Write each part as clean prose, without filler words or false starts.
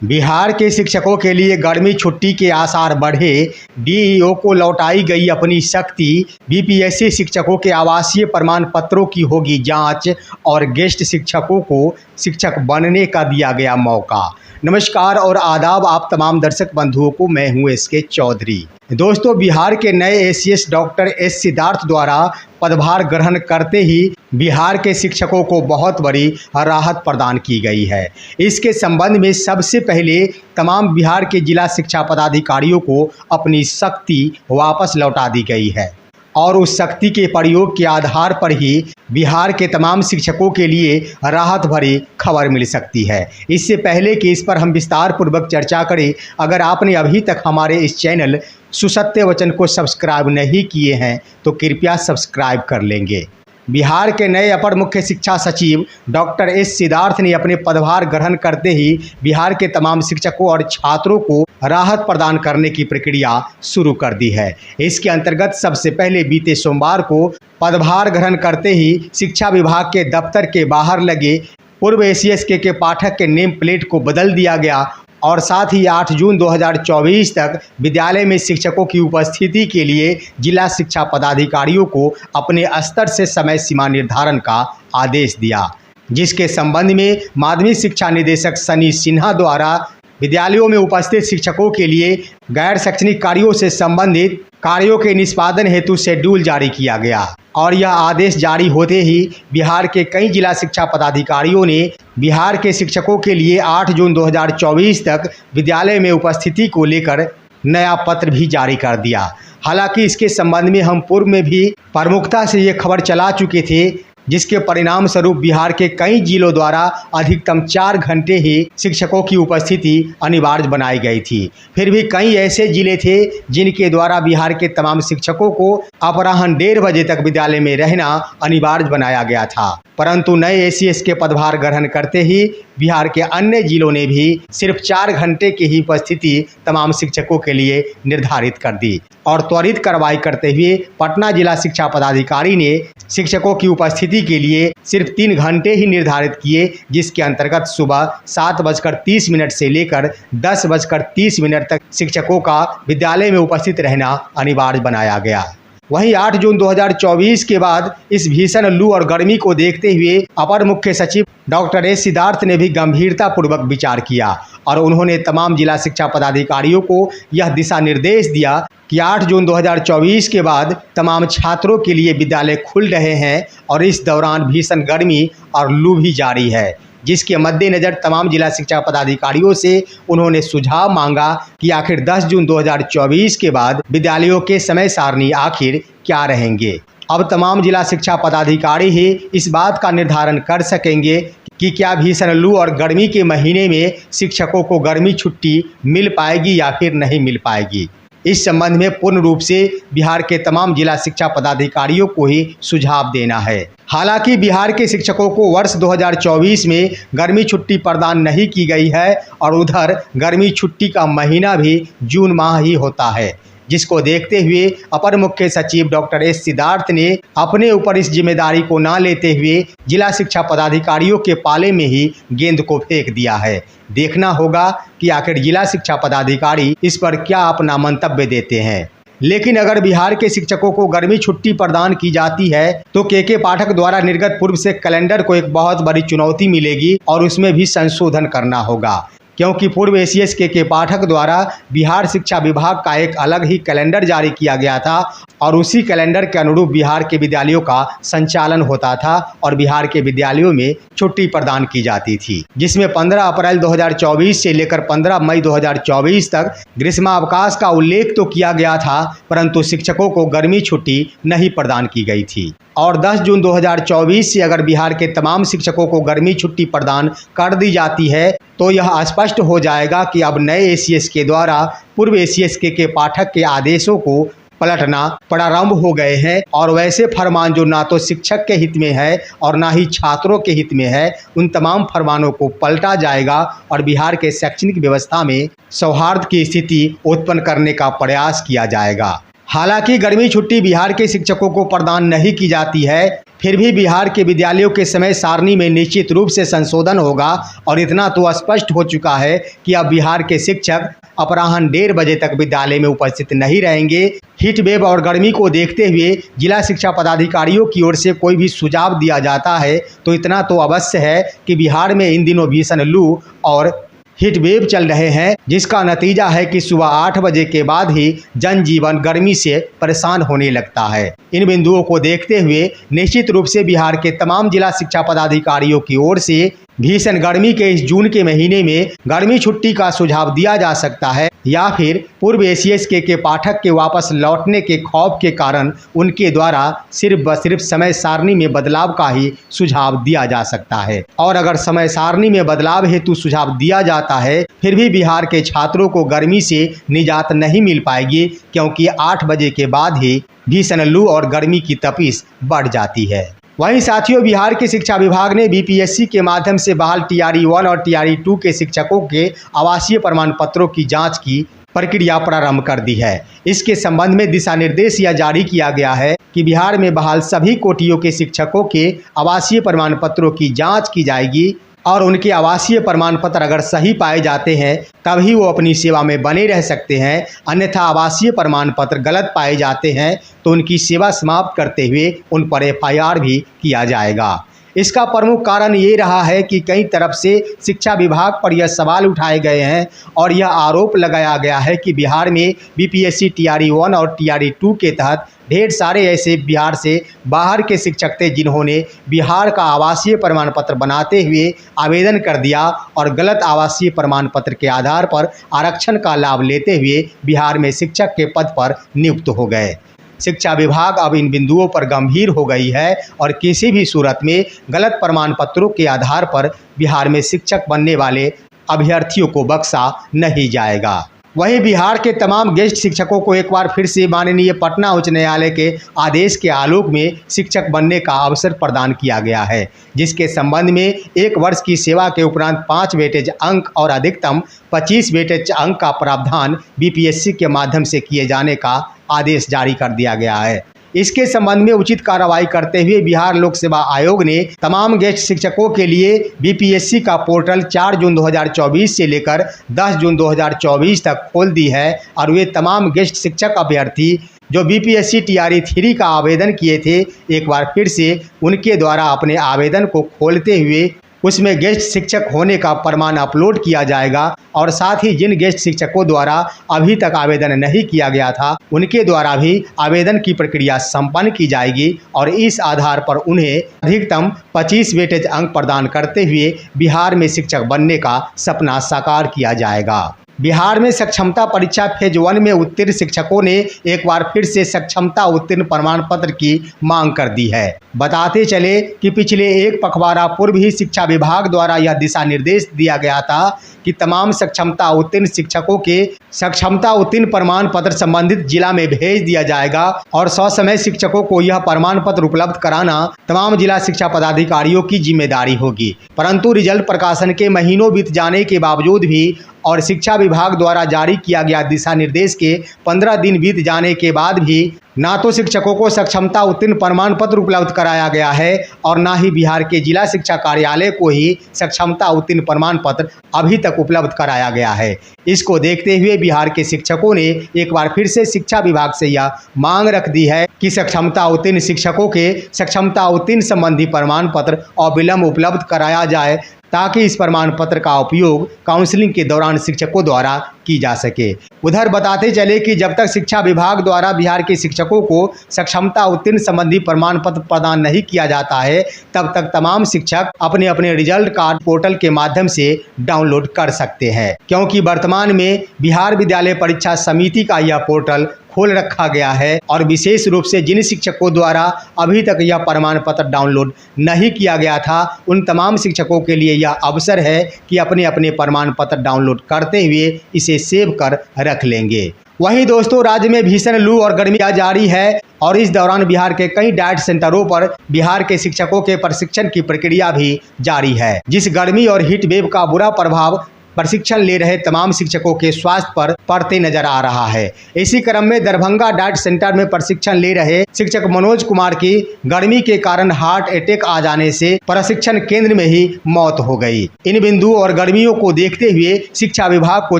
बिहार के शिक्षकों के लिए गर्मी छुट्टी के आसार बढ़े। डीईओ को लौटाई गई अपनी शक्ति। बीपीएससी शिक्षकों के आवासीय प्रमाण पत्रों की होगी जांच और गेस्ट शिक्षकों को शिक्षक बनने का दिया गया मौका। नमस्कार और आदाब आप तमाम दर्शक बंधुओं को, मैं हूं एसके चौधरी। दोस्तों, बिहार के नए एसीएस डॉक्टर एस सिद्धार्थ द्वारा पदभार ग्रहण करते ही बिहार के शिक्षकों को बहुत बड़ी राहत प्रदान की गई है। इसके संबंध में सबसे पहले तमाम बिहार के जिला शिक्षा पदाधिकारियों को अपनी शक्ति वापस लौटा दी गई है और उस शक्ति के प्रयोग के आधार पर ही बिहार के तमाम शिक्षकों के लिए राहत भरी खबर मिल सकती है। इससे पहले कि इस पर हम विस्तार पूर्वक चर्चा करें, अगर आपने अभी तक हमारे इस चैनल सुसत्य वचन को सब्सक्राइब नहीं किए हैं तो कृपया सब्सक्राइब कर लेंगे। बिहार के नए अपर मुख्य शिक्षा सचिव डॉक्टर एस सिद्धार्थ ने अपने पदभार ग्रहण करते ही बिहार के तमाम शिक्षकों और छात्रों को राहत प्रदान करने की प्रक्रिया शुरू कर दी है। इसके अंतर्गत सबसे पहले बीते सोमवार को पदभार ग्रहण करते ही शिक्षा विभाग के दफ्तर के बाहर लगे पूर्व एसीएस के पाठक के नेम प्लेट को बदल दिया गया और साथ ही 8 जून 2024 तक विद्यालय में शिक्षकों की उपस्थिति के लिए जिला शिक्षा पदाधिकारियों को अपने स्तर से समय सीमा निर्धारण का आदेश दिया, जिसके संबंध में माध्यमिक शिक्षा निदेशक सनी सिन्हा द्वारा विद्यालयों में उपस्थित शिक्षकों के लिए गैर शैक्षणिक कार्यों से संबंधित कार्यों के निष्पादन हेतु शेड्यूल जारी किया गया और यह आदेश जारी होते ही बिहार के कई जिला शिक्षा पदाधिकारियों ने बिहार के शिक्षकों के लिए 8 जून 2024 तक विद्यालय में उपस्थिति को लेकर नया पत्र भी जारी कर दिया। हालांकि इसके संबंध में हम पूर्व में भी प्रमुखता से ये खबर चला चुके थे, जिसके परिणाम स्वरूप बिहार के कई जिलों द्वारा अधिकतम 4 घंटे ही शिक्षकों की उपस्थिति अनिवार्य बनाई गई थी। फिर भी कई ऐसे जिले थे जिनके द्वारा बिहार के तमाम शिक्षकों को अपराह्न 1:30 बजे तक विद्यालय में रहना अनिवार्य बनाया गया था, परंतु नए एसीएस के पदभार ग्रहण करते ही बिहार के अन्य जिलों ने भी सिर्फ 4 घंटे की ही उपस्थिति तमाम शिक्षकों के लिए निर्धारित कर दी और त्वरित कार्रवाई करते हुए पटना जिला शिक्षा पदाधिकारी ने शिक्षकों की उपस्थिति के लिए सिर्फ 3 घंटे ही निर्धारित किए, जिसके अंतर्गत सुबह 7:30 से लेकर 10:30 तक शिक्षकों का विद्यालय में उपस्थित रहना अनिवार्य बनाया गया। वहीं 8 जून 2024 के बाद इस भीषण लू और गर्मी को देखते हुए अपर मुख्य सचिव डॉक्टर एस सिद्धार्थ ने भी गंभीरता पूर्वक विचार किया और उन्होंने तमाम जिला शिक्षा पदाधिकारियों को यह दिशा निर्देश दिया कि 8 जून 2024 के बाद तमाम छात्रों के लिए विद्यालय खुल रहे हैं और इस दौरान भीषण गर्मी और लू भी जारी है, जिसके मद्देनज़र तमाम जिला शिक्षा पदाधिकारियों से उन्होंने सुझाव मांगा कि आखिर 10 जून 2024 के बाद विद्यालयों के समय सारणी आखिर क्या रहेंगे। अब तमाम जिला शिक्षा पदाधिकारी ही इस बात का निर्धारण कर सकेंगे कि क्या भीषण लू और गर्मी के महीने में शिक्षकों को गर्मी छुट्टी मिल पाएगी या फिर नहीं मिल पाएगी। इस संबंध में पूर्ण रूप से बिहार के तमाम जिला शिक्षा पदाधिकारियों को ही सुझाव देना है। हालांकि बिहार के शिक्षकों को वर्ष 2024 में गर्मी छुट्टी प्रदान नहीं की गई है और उधर गर्मी छुट्टी का महीना भी जून माह ही होता है, जिसको देखते हुए अपर मुख्य सचिव डॉक्टर एस सिद्धार्थ ने अपने ऊपर इस जिम्मेदारी को न लेते हुए जिला शिक्षा पदाधिकारियों के पाले में ही गेंद को फेंक दिया है। देखना होगा कि आखिर जिला शिक्षा पदाधिकारी इस पर क्या अपना मंतव्य देते हैं। लेकिन अगर बिहार के शिक्षकों को गर्मी छुट्टी प्रदान की जाती है तो के पाठक द्वारा निर्गत पूर्व से कैलेंडर को एक बहुत बड़ी चुनौती मिलेगी और उसमें भी संशोधन करना होगा, क्योंकि पूर्व एसीएस के पाठक द्वारा बिहार शिक्षा विभाग का एक अलग ही कैलेंडर जारी किया गया था और उसी कैलेंडर के अनुरूप बिहार के विद्यालयों का संचालन होता था और बिहार के विद्यालयों में छुट्टी प्रदान की जाती थी, जिसमें 15 अप्रैल 2024 से लेकर 15 मई 2024 तक ग्रीष्मावकाश का उल्लेख तो किया गया था, परंतु शिक्षकों को गर्मी छुट्टी नहीं प्रदान की गई थी। और 10 जून 2024 से अगर बिहार के तमाम शिक्षकों को गर्मी छुट्टी प्रदान कर दी जाती है तो यह स्पष्ट हो जाएगा कि अब नए एसीएस के द्वारा पूर्व एसीएस के पाठक के आदेशों को पलटना प्रारंभ हो गए हैं और वैसे फरमान जो ना तो शिक्षक के हित में है और ना ही छात्रों के हित में है, उन तमाम फरमानों को पलटा जाएगा और बिहार के शैक्षणिक व्यवस्था में सौहार्द की स्थिति उत्पन्न करने का प्रयास किया जाएगा। हालांकि गर्मी छुट्टी बिहार के शिक्षकों को प्रदान नहीं की जाती है, फिर भी बिहार के विद्यालयों के समय सारणी में निश्चित रूप से संशोधन होगा और इतना तो स्पष्ट हो चुका है कि अब बिहार के शिक्षक अपराह्न 1:30 बजे तक विद्यालय में उपस्थित नहीं रहेंगे। हीट वेव और गर्मी को देखते हुए जिला शिक्षा पदाधिकारियों की ओर से कोई भी सुझाव दिया जाता है तो इतना तो अवश्य है कि बिहार में इन दिनों भीषण लू और हीट वेव चल रहे हैं, जिसका नतीजा है कि सुबह 8 बजे के बाद ही जनजीवन गर्मी से परेशान होने लगता है। इन बिंदुओं को देखते हुए निश्चित रूप से बिहार के तमाम जिला शिक्षा पदाधिकारियों की ओर से भीषण गर्मी के इस जून के महीने में गर्मी छुट्टी का सुझाव दिया जा सकता है या फिर पूर्व एसीएस के पाठक के वापस लौटने के खौफ के कारण उनके द्वारा सिर्फ समय सारणी में बदलाव का ही सुझाव दिया जा सकता है। और अगर समय सारणी में बदलाव हेतु सुझाव दिया जाता है फिर भी बिहार के छात्रों को गर्मी से निजात नहीं मिल पाएगी, क्योंकि 8 बजे के बाद ही भीषण लू और गर्मी की तपिश बढ़ जाती है। वहीं साथियों, बिहार के शिक्षा विभाग ने बीपीएससी के माध्यम से बहाल टीआरई 1 और टीआरई 2 के शिक्षकों के आवासीय प्रमाण पत्रों की जांच की प्रक्रिया प्रारंभ कर दी है। इसके संबंध में दिशा निर्देश यह जारी किया गया है कि बिहार में बहाल सभी कोटियों के शिक्षकों के आवासीय प्रमाण पत्रों की जांच की जाएगी और उनके आवासीय प्रमाण पत्र अगर सही पाए जाते हैं तभी वो अपनी सेवा में बने रह सकते हैं, अन्यथा आवासीय प्रमाण पत्र गलत पाए जाते हैं तो उनकी सेवा समाप्त करते हुए उन पर एफआईआर भी किया जाएगा। इसका प्रमुख कारण ये रहा है कि कई तरफ से शिक्षा विभाग पर यह सवाल उठाए गए हैं और यह आरोप लगाया गया है कि बिहार में बीपीएससी टीआरई 1 और टीआरई 2 के तहत ढेर सारे ऐसे बिहार से बाहर के शिक्षक थे जिन्होंने बिहार का आवासीय प्रमाण पत्र बनाते हुए आवेदन कर दिया और गलत आवासीय प्रमाण पत्र के आधार पर आरक्षण का लाभ लेते हुए बिहार में शिक्षक के पद पर नियुक्त हो गए। शिक्षा विभाग अब इन बिंदुओं पर गंभीर हो गई है और किसी भी सूरत में गलत प्रमाण पत्रों के आधार पर बिहार में शिक्षक बनने वाले अभ्यर्थियों को बख्शा नहीं जाएगा। वहीं बिहार के तमाम गेस्ट शिक्षकों को एक बार फिर से माननीय पटना उच्च न्यायालय के आदेश के आलोक में शिक्षक बनने का अवसर प्रदान किया गया है, जिसके संबंध में 1 वर्ष की सेवा के उपरांत 5 वेटेज अंक और अधिकतम 25 वेटेज अंक का प्रावधान बीपीएससी के माध्यम से किए जाने का आदेश जारी कर दिया गया है। इसके संबंध में उचित कार्रवाई करते हुए बिहार लोक सेवा आयोग ने तमाम गेस्ट शिक्षकों के लिए बीपीएससी का पोर्टल 4 जून 2024 से लेकर 10 जून 2024 तक खोल दी है और वे तमाम गेस्ट शिक्षक अभ्यर्थी जो बीपीएससी टीआरई 3 का आवेदन किए थे एक बार फिर से उनके द्वारा अपने आवेदन को खोलते हुए उसमें गेस्ट शिक्षक होने का प्रमाण अपलोड किया जाएगा और साथ ही जिन गेस्ट शिक्षकों द्वारा अभी तक आवेदन नहीं किया गया था उनके द्वारा भी आवेदन की प्रक्रिया संपन्न की जाएगी और इस आधार पर उन्हें अधिकतम 25 वेटेज अंक प्रदान करते हुए बिहार में शिक्षक बनने का सपना साकार किया जाएगा। बिहार में सक्षमता परीक्षा फेज 1 में उत्तीर्ण शिक्षकों ने एक बार फिर से सक्षमता उत्तीर्ण प्रमाण पत्र की मांग कर दी है। बताते चले कि पिछले एक पखवाड़ा पूर्व ही शिक्षा विभाग द्वारा यह दिशा निर्देश दिया गया था कि तमाम सक्षमता उत्तीर्ण शिक्षकों के सक्षमता उत्तीर्ण प्रमाण पत्र संबंधित जिला में भेज दिया जाएगा और ससमय शिक्षकों को यह प्रमाण पत्र उपलब्ध कराना तमाम जिला शिक्षा पदाधिकारियों की जिम्मेदारी होगी। परंतु रिजल्ट प्रकाशन के महीनों बीत जाने के बावजूद भी और शिक्षा विभाग द्वारा जारी किया गया दिशा निर्देश के 15 दिन बीत जाने के बाद भी ना तो शिक्षकों को सक्षमता उत्तीर्ण प्रमाण पत्र उपलब्ध कराया गया है और ना ही बिहार के जिला शिक्षा कार्यालय को ही सक्षमता उत्तीर्ण प्रमाण पत्र अभी तक उपलब्ध कराया गया है। इसको देखते हुए बिहार के शिक्षकों ने एक बार फिर से शिक्षा विभाग से यह मांग रख दी है कि सक्षमता उत्तीर्ण शिक्षकों के सक्षमता उत्तीर्ण संबंधी प्रमाण पत्र अविलंब उपलब्ध कराया जाए ताकि इस प्रमाण पत्र का उपयोग काउंसलिंग के दौरान शिक्षकों द्वारा की जा सके। उधर बताते चले कि जब तक शिक्षा विभाग द्वारा बिहार के शिक्षकों को सक्षमता उत्तीर्ण संबंधी प्रमाण पत्र प्रदान नहीं किया जाता है तब तक तमाम शिक्षक अपने अपने रिजल्ट कार्ड पोर्टल के माध्यम से डाउनलोड कर सकते हैं, क्योंकि वर्तमान में बिहार विद्यालय परीक्षा समिति का यह पोर्टल खोल रखा गया है और विशेष रूप से जिन शिक्षकों द्वारा अभी तक यह प्रमाण पत्र डाउनलोड नहीं किया गया था उन तमाम शिक्षकों के लिए यह अवसर है कि अपने अपने प्रमाण पत्र डाउनलोड करते हुए इसे सेव कर रख लेंगे। वहीं दोस्तों, राज्य में भीषण लू और गर्मी जारी है और इस दौरान बिहार के कई डाइट सेंटरों पर बिहार के शिक्षकों के प्रशिक्षण की प्रक्रिया भी जारी है। जिस गर्मी और हीट वेव का बुरा प्रभाव प्रशिक्षण ले रहे तमाम शिक्षकों के स्वास्थ्य पर पड़ते नजर आ रहा है। इसी क्रम में दरभंगा डाइट सेंटर में प्रशिक्षण ले रहे शिक्षक मनोज कुमार की गर्मी के कारण हार्ट अटैक आ जाने से प्रशिक्षण केंद्र में ही मौत हो गई। इन बिंदुओं और गर्मियों को देखते हुए शिक्षा विभाग को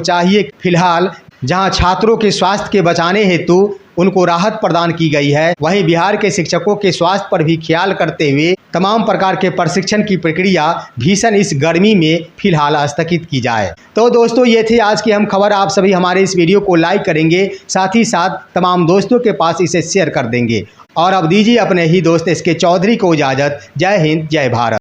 चाहिए फिलहाल जहां छात्रों के स्वास्थ्य के बचाने हेतु उनको राहत प्रदान की गई है, वहीं बिहार के शिक्षकों के स्वास्थ्य पर भी ख्याल करते हुए तमाम प्रकार के प्रशिक्षण की प्रक्रिया भीषण इस गर्मी में फिलहाल स्थगित की जाए। तो दोस्तों, ये थी आज की हम खबर। आप सभी हमारे इस वीडियो को लाइक करेंगे, साथ ही साथ तमाम दोस्तों के पास इसे शेयर कर देंगे। और अब दीजिए अपने ही दोस्त SK चौधरी को इजाज़त। जय हिंद, जय भारत।